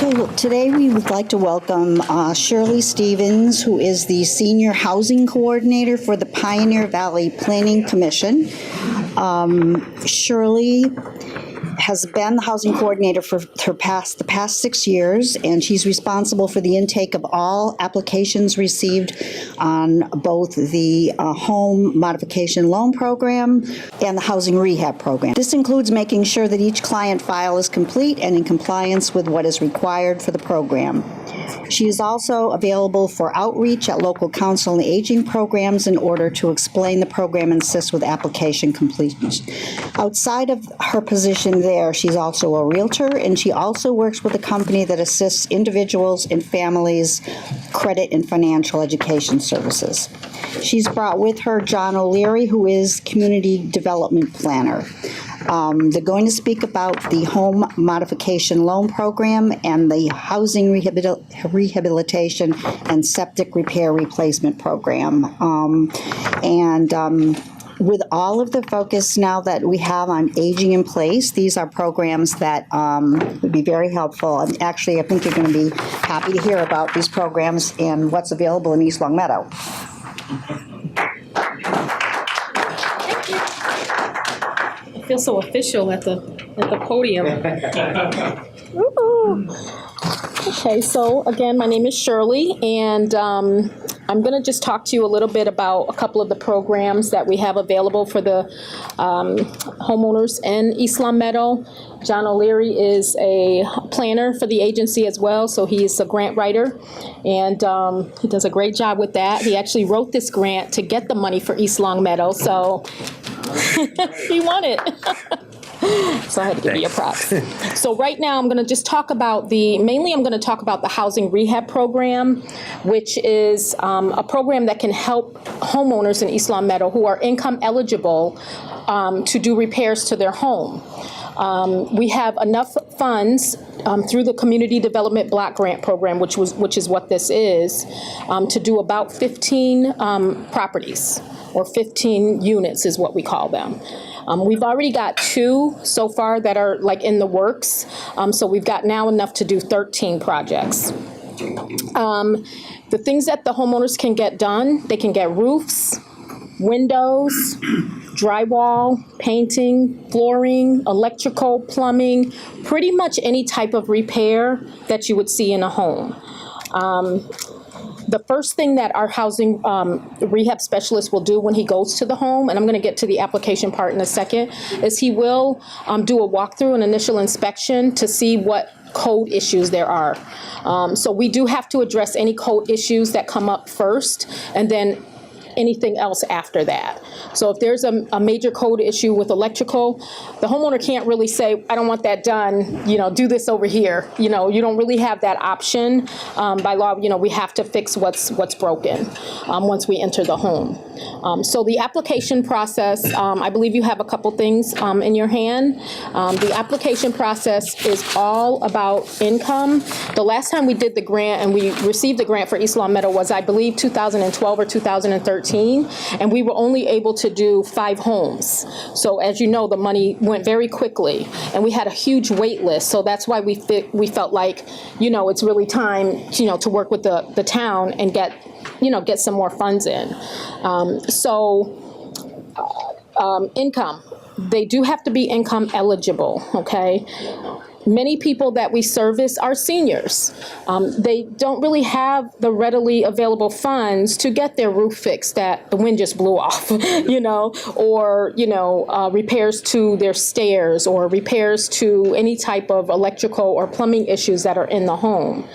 So today we would like to welcome Shirley Stevens, who is the Senior Housing Coordinator for the Pioneer Valley Planning Commission. Shirley has been the housing coordinator for the past 6 years, and she's responsible for the intake of all applications received on both the home modification loan program and the housing rehab program. This includes making sure that each client file is complete and in compliance with what is required for the program. She is also available for outreach at local council and aging programs in order to explain the program and assist with application completion. Outside of her position there, she's also a realtor, and she also works with a company that assists individuals and families credit and financial education services. She's brought with her John O'Leary, who is community development planner. They're going to speak about the home modification loan program and the housing rehabilitation and septic repair replacement program. With all of the focus now that we have on aging in place, these are programs that would be very helpful. And actually, I think you're going to be happy to hear about these programs and what's available in East Longmeadow. I feel so official at the podium. Okay, so again, my name is Shirley, and I'm going to just talk to you a little bit about a couple of the programs that we have available for the homeowners in East Longmeadow. John O'Leary is a planner for the agency as well, so he's a grant writer, and he does a great job with that. He actually wrote this grant to get the money for East Longmeadow, so he won it. So I had to give you a props. So right now I'm going to just talk about mainly I'm going to talk about the housing rehab program, which is a program that can help homeowners in East Longmeadow who are income eligible to do repairs to their home. We have enough funds through the Community Development Block Grant Program, which is what this is, to do about 15 properties, or 15 units is what we call them. We've already got 2 so far that are like in the works, so we've got now enough to do 13 projects. The things that the homeowners can get done, they can get roofs, windows, drywall, painting, flooring, electrical, plumbing, pretty much any type of repair that you would see in a home. The first thing that our housing rehab specialist will do when he goes to the home, and I'm going to get to the application part in a second, is he will do a walkthrough, an initial inspection to see what code issues there are. So we do have to address any code issues that come up first, and then anything else after that. So if there's a major code issue with electrical, the homeowner can't really say, I don't want that done, do this over here. You don't really have that option. By law, we have to fix what's broken once we enter the home. So the application process, I believe you have a couple things in your hand. The application process is all about income. The last time we did the grant and we received the grant for East Longmeadow was, I believe, 2012 or 2013. And we were only able to do 5 homes. So as you know, the money went very quickly, and we had a huge wait list. So that's why we felt like, it's really time, to work with the town and get some more funds in. Income. They do have to be income eligible, okay? Many people that we service are seniors. They don't really have the readily available funds to get their roof fixed that the wind just blew off, or, repairs to their stairs or repairs to any type of electrical or plumbing issues that are in the home.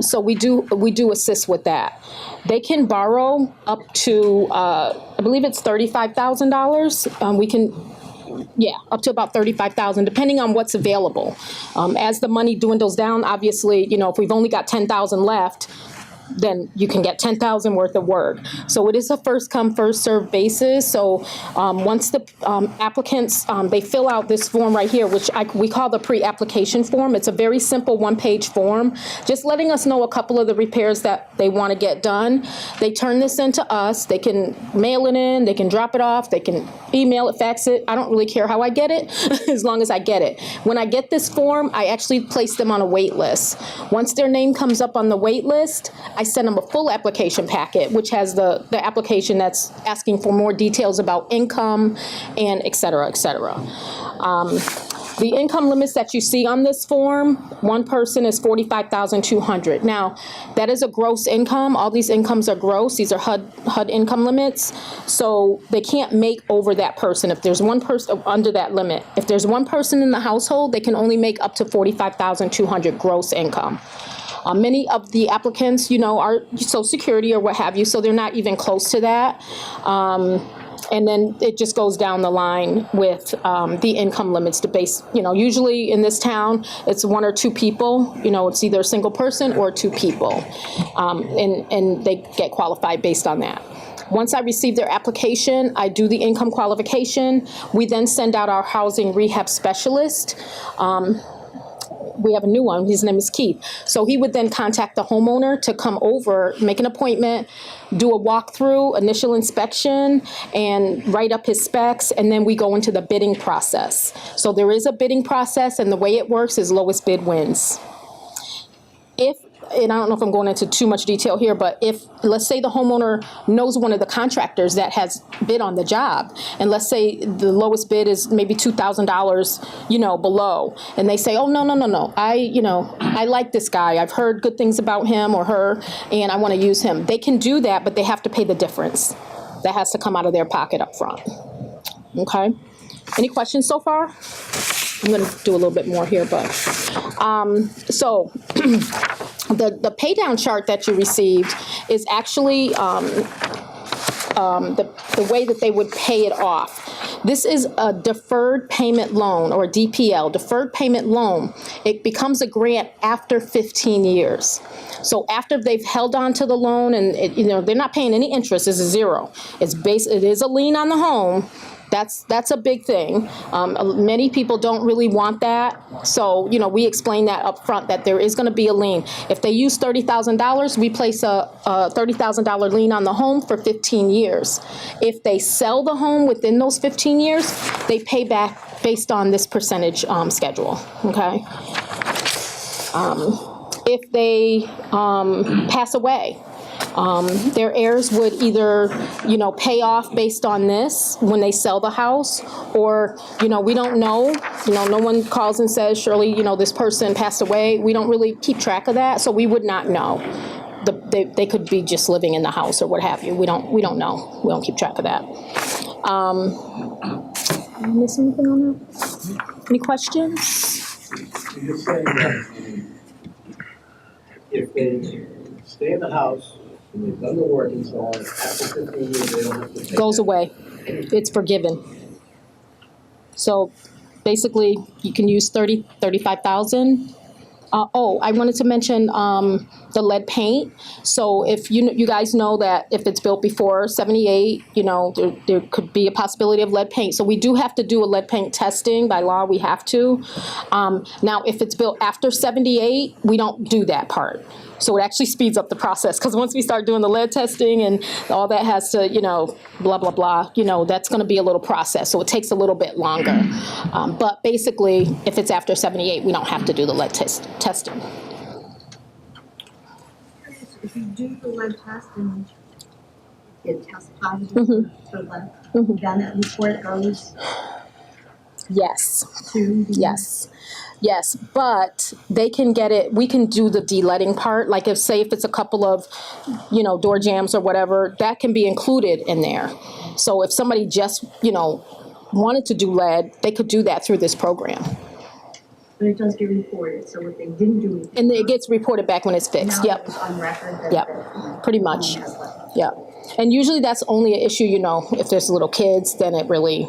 So we do assist with that. They can borrow up to, I believe it's $35,000. We can, up to about $35,000, depending on what's available. As the money dwindles down, obviously, if we've only got $10,000 left, then you can get 10,000 worth of work. So it is a first come, first served basis. So once the applicants, they fill out this form right here, which we call the pre-application form. It's a very simple one-page form, just letting us know a couple of the repairs that they want to get done. They turn this into us. They can mail it in, they can drop it off, they can email it, fax it. I don't really care how I get it, as long as I get it. When I get this form, I actually place them on a wait list. Once their name comes up on the wait list, I send them a full application packet, which has the application that's asking for more details about income and et cetera, et cetera. The income limits that you see on this form, one person is $45,200. Now, that is a gross income. All these incomes are gross. These are HUD income limits. So they can't make over that person. If there's one person under that limit, if there's one person in the household, they can only make up to $45,200 gross income. Many of the applicants, are Social Security or what have you, so they're not even close to that. And then it just goes down the line with the income limits to base, usually in this town, it's one or two people, it's either a single person or two people. And they get qualified based on that. Once I receive their application, I do the income qualification. We then send out our housing rehab specialist. We have a new one. His name is Keith. So he would then contact the homeowner to come over, make an appointment, do a walkthrough, initial inspection, and write up his specs, and then we go into the bidding process. So there is a bidding process, and the way it works is lowest bid wins. And I don't know if I'm going into too much detail here, but if, let's say the homeowner knows one of the contractors that has bid on the job, and let's say the lowest bid is maybe $2,000, below, and they say, oh, no, I like this guy. I've heard good things about him or her, and I want to use him. They can do that, but they have to pay the difference. That has to come out of their pocket up front. Okay? Any questions so far? I'm going to do a little bit more here, but so the pay down chart that you received is actually the way that they would pay it off. This is a deferred payment loan, or DPL, deferred payment loan. It becomes a grant after 15 years. So after they've held on to the loan and they're not paying any interest, it's a zero. It is a lien on the home. That's a big thing. Many people don't really want that. So, we explain that up front, that there is going to be a lien. If they use $30,000, we place a $30,000 lien on the home for 15 years. If they sell the home within those 15 years, they pay back based on this percentage schedule, okay? If they pass away, their heirs would either, pay off based on this when they sell the house, or, we don't know. No one calls and says, Shirley, this person passed away. We don't really keep track of that, so we would not know. They could be just living in the house or what have you. We don't know. We don't keep track of that. Did I miss anything on that? Any questions? You're saying that if they stay in the house, and they've done the work and so on, after 15 years, they don't have to pay. Goes away. It's forgiven. So basically, you can use 35,000. I wanted to mention the lead paint. So if you guys know that if it's built before 78, there could be a possibility of lead paint. So we do have to do a lead paint testing by law. We have to. Now, if it's built after 78, we don't do that part. So it actually speeds up the process, because once we start doing the lead testing and all that has to, blah, blah, blah, that's going to be a little process. So it takes a little bit longer. But basically, if it's after 78, we don't have to do the lead testing. If you do the lead test and it tests positive for lead, then that report goes Yes. to the Yes, but they can get it, we can do the de-leading part, like if it's a couple of, door jambs or whatever, that can be included in there. So if somebody just, wanted to do lead, they could do that through this program. But it does get reported, so if they didn't do it. And it gets reported back when it's fixed, Now yep. it's on record that Yep, pretty much, has lead. yeah. And usually that's only an issue, if there's little kids, then it really,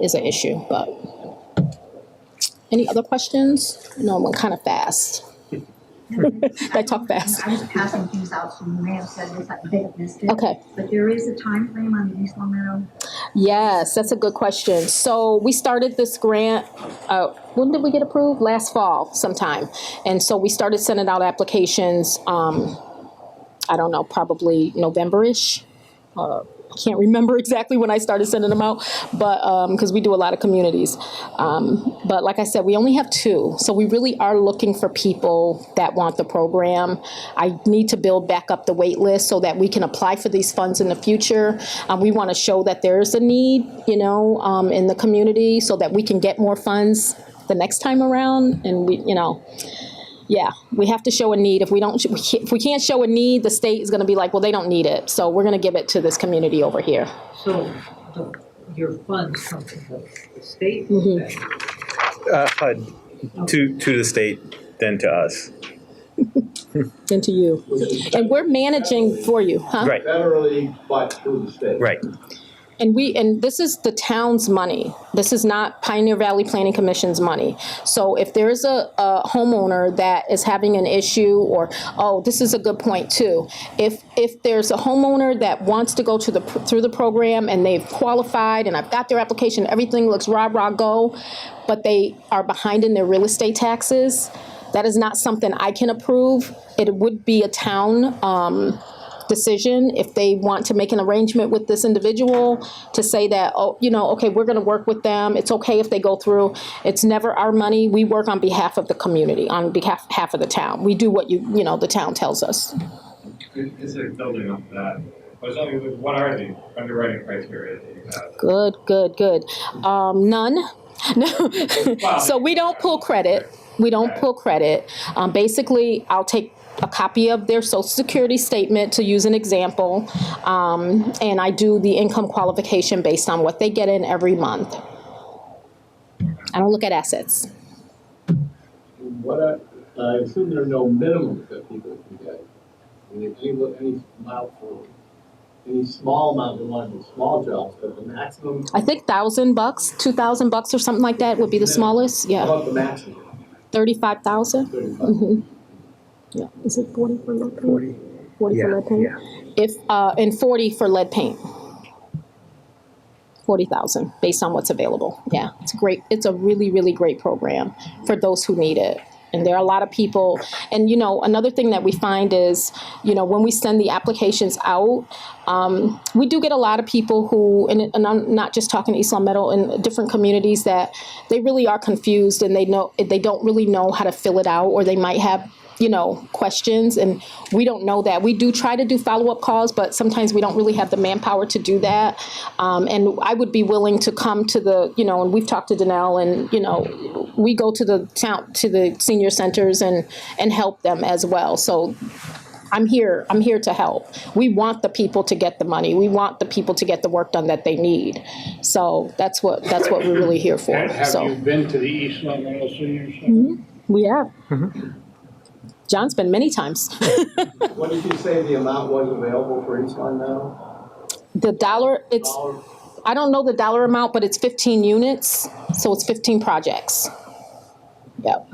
is an issue, but. Any other questions? No, I'm kind of fast. I talk fast. I was passing things out, so you may have said this, I may have missed it. Okay. But there is a time frame on the East Long Meadow. Yes, that's a good question. So we started this grant, when did we get approved? Last fall sometime. And so we started sending out applications, I don't know, probably November-ish. I can't remember exactly when I started sending them out, but because we do a lot of communities. But like I said, we only have 2. So we really are looking for people that want the program. I need to build back up the wait list so that we can apply for these funds in the future. We want to show that there is a need, in the community so that we can get more funds the next time around. And yeah, we have to show a need. If we can't show a need, the state is going to be like, well, they don't need it. So we're going to give it to this community over here. So your funds come from the state? HUD to the state, then to us. Then to you. And we're managing for you, huh? Right. Federally, but through the state. Right. And this is the town's money. This is not Pioneer Valley Planning Commission's money. So if there's a homeowner that is having an issue, or, this is a good point too. If there's a homeowner that wants to go through the program and they've qualified and I've got their application, everything looks rah, go, but they are behind in their real estate taxes, that is not something I can approve. It would be a town, decision if they want to make an arrangement with this individual to say that, okay, we're going to work with them. It's okay if they go through. It's never our money. We work on behalf of the community, on behalf of the town. We do what the town tells us. Consider building up that. What are the underwriting criteria that you have? Good. None. No. So we don't pull credit. Basically, I'll take a copy of their Social Security statement to use an example, and I do the income qualification based on what they get in every month. I don't look at assets. I assume there are no minimums that people can get. I mean, any small amount of money, small jobs, but the maximum. I think $1,000, $2,000 or something like that would be the smallest. Yeah. How about the maximum? 35,000. 35. Yeah. Is it 40 for lead paint? 40 for lead paint. Yeah. And 40 for lead paint. 40,000 based on what's available. Yeah, it's great. It's a really, really great program for those who need it. And there are a lot of people. And, another thing that we find is, when we send the applications out, we do get a lot of people who, and I'm not just talking East Long Meadow, in different communities, that they really are confused and they don't really know how to fill it out, or they might have questions, and we don't know that. We do try to do follow-up calls, but sometimes we don't really have the manpower to do that. And I would be willing to come to the, and we've talked to Danelle, and, we go to the town, to the senior centers and help them as well. So I'm here to help. We want the people to get the money. We want the people to get the work done that they need. So that's what we're really here for. Have you been to the East Long Meadow Senior Center? Mm-hmm. We have. Mm-hmm. John's been many times. What did you say the amount was available for East Long Meadow? The dollar, I don't know the dollar amount, but it's 15 units, so it's 15 projects. Yep.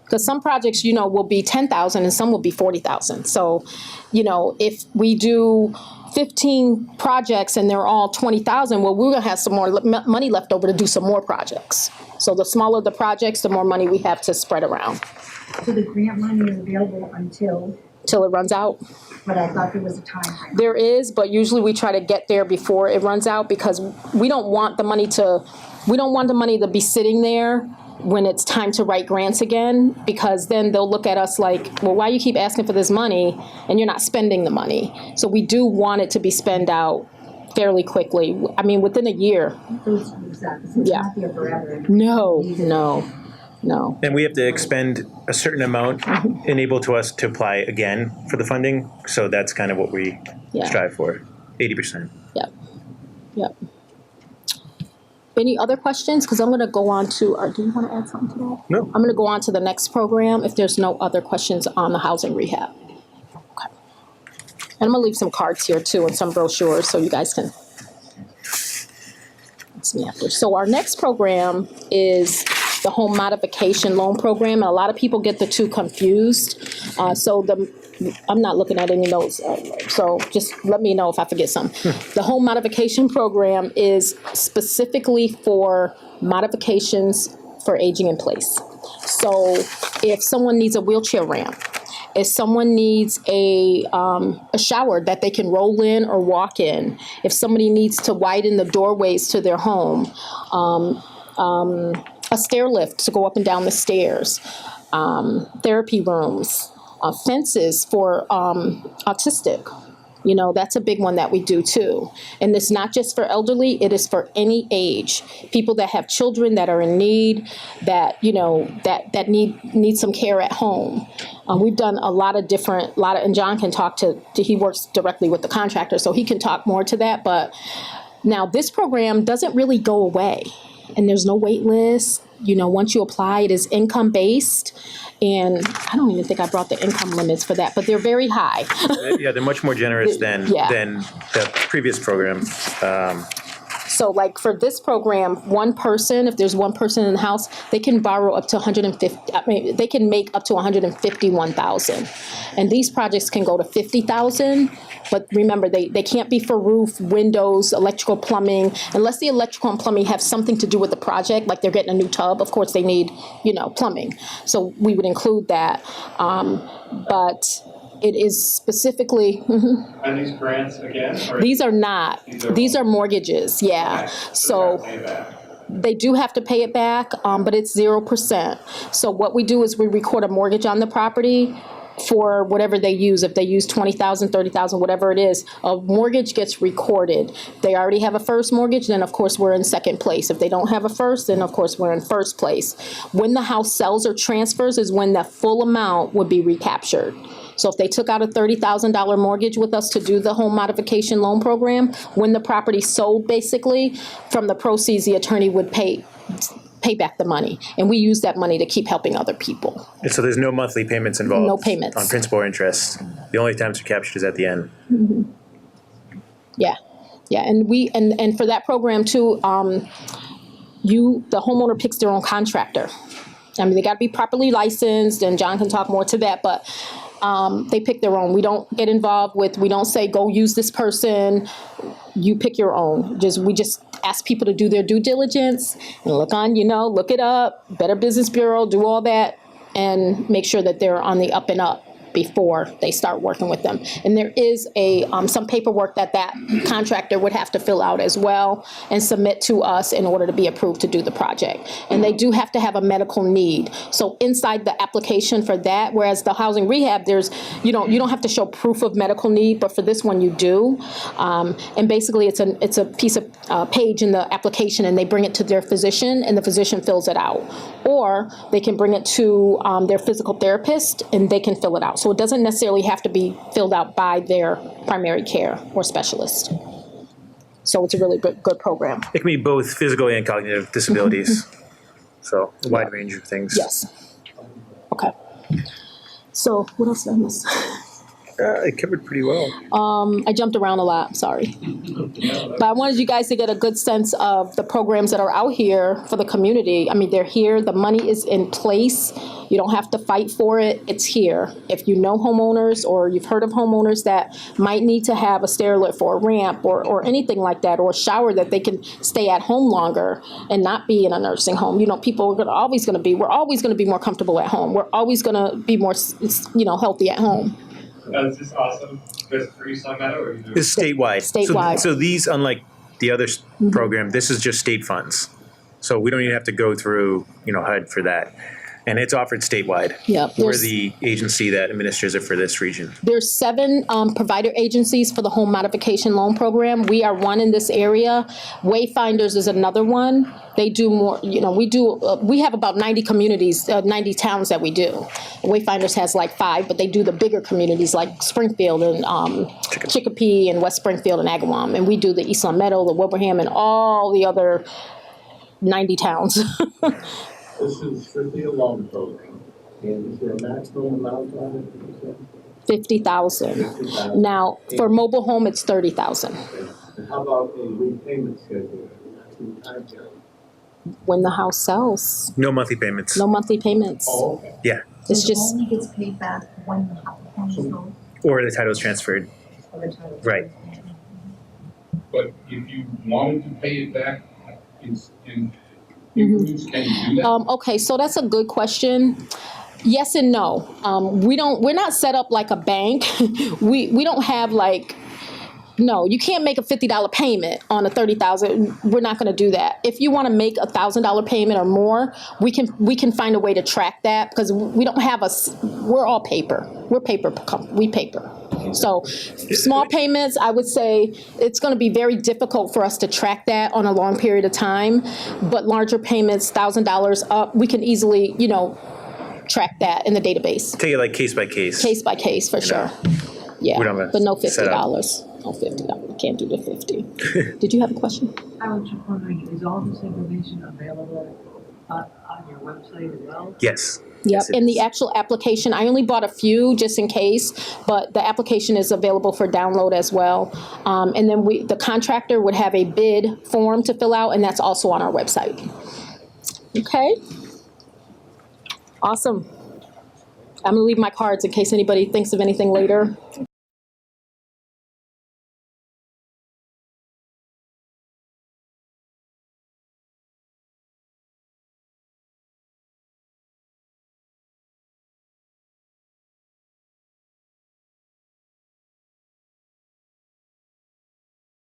Because some projects, will be 10,000 and some will be 40,000. So, if we do 15 projects and they're all 20,000, well, we're going to have some more money left over to do some more projects. So the smaller the projects, the more money we have to spread around. So the grant money is available until it runs out. But I thought there was a time frame. There is, but usually we try to get there before it runs out, because we don't want the money to be sitting there when it's time to write grants again, because then they'll look at us like, well, why you keep asking for this money and you're not spending the money? So we do want it to be spent out fairly quickly. I mean, within a year. Exactly. So it's not there forever. No. And we have to expend a certain amount enable to us to apply again for the funding. So that's kind of what we strive for, 80%. Yep. Any other questions? Because I'm going to go on to, do you want to add something to that? No. I'm going to go on to the next program if there's no other questions on the housing rehab. Okay. And I'm going to leave some cards here too and some brochures so you guys can see after. So our next program is the home modification loan program, and a lot of people get the two confused. I'm not looking at any notes, so just let me know if I forget something. The home modification program is specifically for modifications for aging in place. So if someone needs a wheelchair ramp, if someone needs a shower that they can roll in or walk in, if somebody needs to widen the doorways to their home, a stair lift to go up and down the stairs, therapy rooms, fences for autistic. You know, that's a big one that we do too. And it's not just for elderly, it is for any age. People that have children that are in need, that, you know, that need some care at home. We've done a lot of, and John can talk he works directly with the contractor, so he can talk more to that. But now this program doesn't really go away, and there's no wait list. You know, once you apply, it is income based. And I don't even think I brought the income limits for that, but they're very high. Yeah, they're much more generous than the previous program. So like for this program, one person, if there's one person in the house, they can borrow up to they can make up to 151,000. And these projects can go to 50,000. But remember, they can't be for roof, windows, electrical, plumbing, unless the electrical and plumbing have something to do with the project, like they're getting a new tub. Of course, they need, you know, plumbing. So we would include that. But it is specifically. Are these grants again? These are not. These are mortgages, yeah. Okay. So they do have to pay it back, but it's 0%. So what we do is we record a mortgage on the property for whatever they use. If they use 20,000, 30,000, whatever it is, a mortgage gets recorded. They already have a first mortgage, then of course we're in second place. If they don't have a first, then of course we're in first place. When the house sells or transfers is when the full amount would be recaptured. So if they took out a $30,000 mortgage with us to do the home modification loan program, when the property sold, basically, from the proceeds, the attorney would pay back the money. And we use that money to keep helping other people. And so there's no monthly payments involved? No payments. On principal or interest? The only times they're captured is at the end? Mm-hmm. Yeah. Yeah, and for that program too, the homeowner picks their own contractor. I mean, they got to be properly licensed, and John can talk more to that, but they pick their own. We don't get involved we don't say, go use this person. You pick your own. We just ask people to do their due diligence and look it up, Better Business Bureau, do all that, and make sure that they're on the up and up before they start working with them. And there is some paperwork that contractor would have to fill out as well and submit to us in order to be approved to do the project. And they do have to have a medical need. So inside the application for that, whereas the housing rehab, you don't have to show proof of medical need, but for this one you do. And basically it's a piece of page in the application, and they bring it to their physician, and the physician fills it out. Or they can bring it to their physical therapist, and they can fill it out. So it doesn't necessarily have to be filled out by their primary care or specialist. So it's a really good program. It can be both physical and cognitive disabilities. So a wide range of things. Yes. Okay. So what else did I miss? It covered pretty well. I jumped around a lot, sorry. But I wanted you guys to get a good sense of the programs that are out here for the community. I mean, they're here, the money is in place. You don't have to fight for it, it's here. If you know homeowners, or you've heard of homeowners that might need to have a stair lift or a ramp or anything like that, or a shower that they can stay at home longer and not be in a nursing home. You know, we're always going to be more comfortable at home. We're always going to be more, healthy at home. Is this awesome? Just for East Long Meadow, or you It's statewide. Statewide. So these, unlike the other program, this is just state funds. So we don't even have to go through, HUD for that. And it's offered statewide. Yep. We're the agency that administers it for this region. There's 7 provider agencies for the home modification loan program. We are one in this area. Wayfinders is another one. They do more, we have about 90 communities, 90 towns that we do. Wayfinders has like 5, but they do the bigger communities like Springfield and Chicopee and West Springfield and Agawam. And we do the East Long Meadow, the Wilbraham, and all the other 90 towns. This is strictly a loan program, and is there a maximum amount on it? 50,000. 50,000. Now, for mobile home, it's 30,000. And how about a repayment schedule? Time period? when the house sells. No monthly payments. No monthly payments. Oh, okay. Yeah. It's So just, it only gets paid back when the home is sold Or the title is transferred. or the title. Right. But if you wanted to pay it back in increments, can you do that? okay, so that's a good question. Yes and no. We're not set up like a bank. we don't have like, no, you can't make a $50 payment on a $30,000. We're not going to do that. If you want to make a $1,000 payment or more, we can find a way to track that, because we don't have we're all paper. We're paper. We paper. So small payments, I would say it's going to be very difficult for us to track that on a long period of time. But larger payments, $1,000 up, we can easily, track that in the database. Take it like case by case. Case by case, for sure. Yeah, We don't have a but no setup. $50. No $50. Can't do the 50. Did you have a question? I was just wondering, is all this information available on your website as well? Yes. Yep, Yes, it and the is. actual application, I only bought a few just in case, but the application is available for download as well. And then the contractor would have a bid form to fill out, and that's also on our website. Okay. Awesome. I'm gonna leave my cards in case anybody thinks of anything later.